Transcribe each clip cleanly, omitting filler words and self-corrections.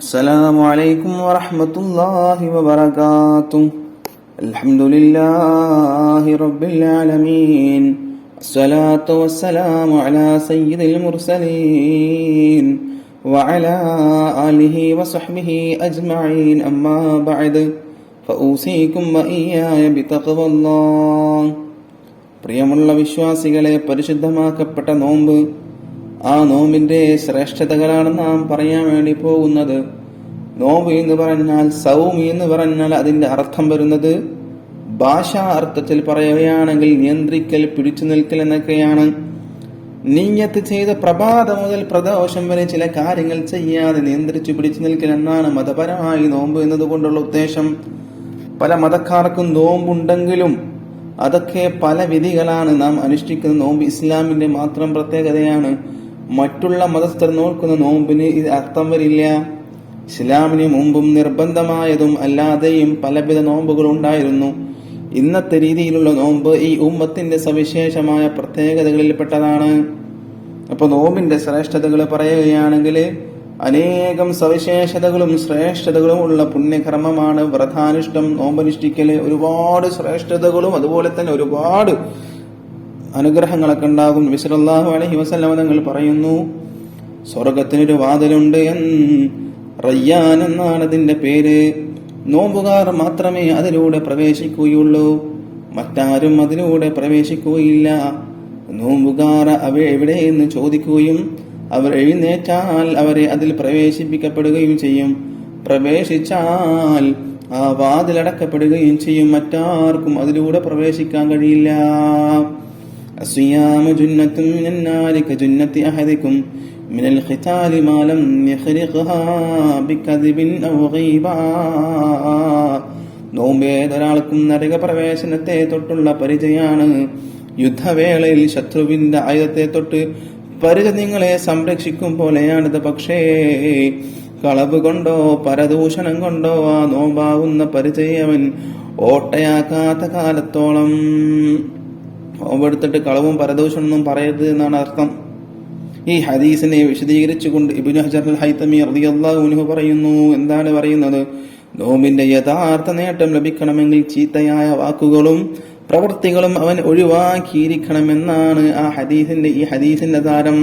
السلام عليكم ورحمة الله وبركاته. الحمد لله رب العالمين، الصلاة والسلام على سيد المرسلين وعلى آله وصحبه أجمعين. أما بعد فأوصيكم وإياي بتقوى الله. പ്രിയമുള്ള വിശ്വാസികളെ, പരിശുദ്ധമാക്കപ്പെട്ട നോമ്പ്, ആ നോമ്പിന്റെ ശ്രേഷ്ഠതകളാണ് നാം പറയാൻ വേണ്ടി പോകുന്നത്. നോമ്പ് എന്ന് പറഞ്ഞാൽ, സൗമി എന്ന് പറഞ്ഞാൽ അതിന്റെ അർത്ഥം വരുന്നത് ഭാഷാ അർത്ഥത്തിൽ പറയുകയാണെങ്കിൽ നിയന്ത്രിക്കൽ, പിടിച്ചു നിൽക്കൽ എന്നൊക്കെയാണ്. നിയ്യത്ത് ചെയ്ത പ്രഭാതം മുതൽ പ്രദോഷം വരെ ചില കാര്യങ്ങൾ ചെയ്യാതെ നിയന്ത്രിച്ചു പിടിച്ചു നിൽക്കൽ എന്നാണ് മതപരമായി നോമ്പ് എന്നതുകൊണ്ടുള്ള ഉദ്ദേശം. പല മതക്കാർക്കും നോമ്പുണ്ടെങ്കിലും അതൊക്കെ പല വിധികളാണ് നാം അനുഷ്ഠിക്കുന്ന നോമ്പ് ഇസ്ലാമിന്റെ മാത്രം പ്രത്യേകതയാണ്. മറ്റുള്ള മതസ്ഥർ നോക്കുന്ന നോമ്പിന് ഇത് അർത്ഥം വരില്ല. ഇസ്ലാമിന് മുമ്പും നിർബന്ധമായതും അല്ലാതെയും പലവിധ നോമ്പുകൾ ഉണ്ടായിരുന്നു. ഇന്നത്തെ രീതിയിലുള്ള നോമ്പ് ഈ ഉമ്മത്തിന്റെ സവിശേഷമായ പ്രത്യേകതകളിൽപ്പെട്ടതാണ്. അപ്പൊ നോമ്പിന്റെ ശ്രേഷ്ഠതകൾ പറയുകയാണെങ്കിൽ അനേകം സവിശേഷതകളും ശ്രേഷ്ഠതകളും ഉള്ള പുണ്യകർമ്മമാണ് വ്രതാനുഷ്ഠം, നോമ്പനുഷ്ഠിക്കല്. ഒരുപാട് ശ്രേഷ്ഠതകളും അതുപോലെ തന്നെ ഒരുപാട് അനുഗ്രഹങ്ങളൊക്കെ ഉണ്ടാകും. നബി സല്ലല്ലാഹു അലൈഹി വസല്ലം തങ്ങൾ പറയുന്നു, സ്വർഗത്തിനൊരു വാതിലുണ്ട്, റയ്യാൻ എന്നാണ് അതിന്റെ പേര്. നോമ്പുകാർ മാത്രമേ അതിലൂടെ പ്രവേശിക്കുകയുള്ളൂ, മറ്റാരും അതിലൂടെ പ്രവേശിക്കുകയില്ല. നോമ്പുകാർ എവിടെയെന്ന് ചോദിക്കുകയും അവർ എഴുന്നേറ്റാൽ അവരെ അതിൽ പ്രവേശിപ്പിക്കപ്പെടുകയും ചെയ്യും. പ്രവേശിച്ചാൽ ആ വാതിലടക്കപ്പെടുകയും ചെയ്യും. മറ്റാർക്കും അതിലൂടെ പ്രവേശിക്കാൻ കഴിയില്ല. അസ്വിയാമു ജുന്നത്തും മിനൻ നാരി കജുന്നത്തി അഹദികും മിനൽ ഖിതാലി മാ ലം യഖ്രിഖഹാ ബികദിബിൻ ഔ ഗീബാ. നോമ്പേതൊരാൾക്കും നരകപ്രവേശനത്തെ തൊട്ടുള്ള പരിചയാണ്. യുദ്ധവേളയിൽ ശത്രുവിന്റെ ആയുധത്തെ തൊട്ട് പരിച നിങ്ങളെ സംരക്ഷിക്കും പോലെയാണിത്. പക്ഷേ കളവ് കൊണ്ടോ പരദൂഷണം കൊണ്ടോ ആ നോമ്പാകുന്ന പരിചയവൻ ഓട്ടയാക്കാത്ത കാലത്തോളം നോമ്പെടുത്തിട്ട് കളവും പരദൂഷണമൊന്നും പറയരുത് എന്നാണ് അർത്ഥം. ഈ ഹദീസിനെ വിശദീകരിച്ചുകൊണ്ട് ഇബ്നു ഹജർ അൽ ഹൈതമി റളിയല്ലാഹു അൻഹു പറയുന്നു, എന്താണ് പറയുന്നത്? നോമ്പിന്റെ യഥാർത്ഥ നേട്ടം ലഭിക്കണമെങ്കിൽ ചീത്തയായ വാക്കുകളും പ്രവൃത്തികളും അവൻ ഒഴിവാക്കിയിരിക്കണമെന്നാണ് ഈ ഹദീസിന്റെ താരം.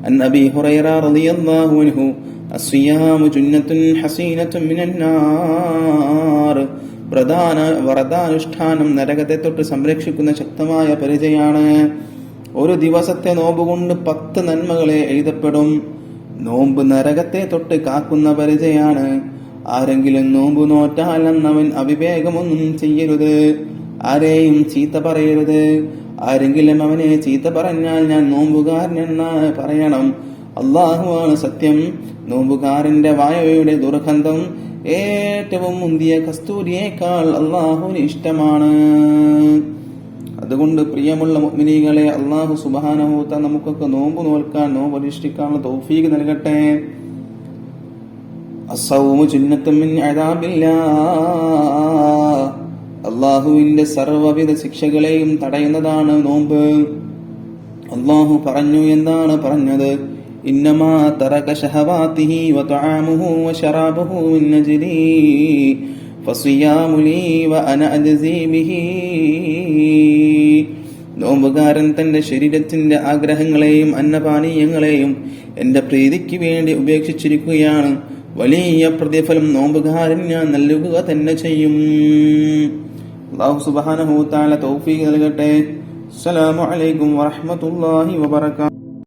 അൻ അബീ ഹുറൈറ റളിയല്ലാഹു അൻഹു അസ്വിയാമു ജുന്നത്തുൻ ഹസീനത്തുൻ മിനൻ നാർ. വ്രതാനുഷ്ഠാനം നരകത്തെ തൊട്ട് സംരക്ഷിക്കുന്ന ശക്തമായ പരിചയാണ്. ഒരു ദിവസത്തെ നോമ്പ് കൊണ്ട് 10 നന്മകളെ എഴുതപ്പെടും. നോമ്പ് നരകത്തെ തൊട്ട് കാക്കുന്ന പരിചയാണ്. ആരെങ്കിലും നോമ്പ് നോറ്റാൽ അന്നവൻ അവിവേകമൊന്നും ചെയ്യരുത്, ആരെയും ചീത്ത പറയരുത്. ആരെങ്കിലും അവനെ ചീത്ത പറഞ്ഞാൽ ഞാൻ നോമ്പുകാരനെന്നാണ് പറയണം. അള്ളാഹുവാണ് സത്യം. നോമ്പുകാരന്റെ വായയുടെ ദുർഗന്ധം ഏറ്റവും മുന്തിയ കസ്തൂരിയേക്കാൾ അള്ളാഹുവിന് ഇഷ്ടമാണ്. അതുകൊണ്ട് പ്രിയമുള്ള മുഅ്മിനീകളെ, അള്ളാഹു സുബ്ഹാനഹു വ തആല നമുക്കൊക്കെ നോമ്പ് നോൽക്കാൻ, നോമ്പ് അനുഷ്ഠിക്കാനുള്ള തൗഫീഖ് നൽകട്ടെ. അസ്സൗമു ജുന്നത്തുൻ മിൻ അദാബില്ലാഹ്. അള്ളാഹുവിന്റെ സർവ്വവിധ ശിക്ഷകളെയും തടയുന്നതാണ് നോമ്പ്. അള്ളാഹു പറഞ്ഞു, എന്താണ് പറഞ്ഞത്? ഇന്നമാ തറക ശഹവാതിഹി വതആമുഹു വശറാബുഹു മിൻ അജ്ലി ഫസിയാമു ലീ വഅന അജ്സി ബിഹി. നോമ്പുകാരൻ തന്റെ ശരീരത്തിന്റെ ആഗ്രഹങ്ങളെയും അന്നപാനീയങ്ങളെയും എന്റെ പ്രീതിക്ക് വേണ്ടി ഉപേക്ഷിച്ചിരിക്കുകയാണ്. വലിയ പ്രതിഫലം നോമ്പുകാരൻ ഞാൻ നൽകുക തന്നെ ചെയ്യും. അല്ലാഹു സുബ്ഹാനഹു വ തആല തൗഫീഖ് നൽകട്ടെ. അസ്സലാമു അലൈക്കും വറഹ്മത്തുള്ളാഹി വബറകാതുഹു.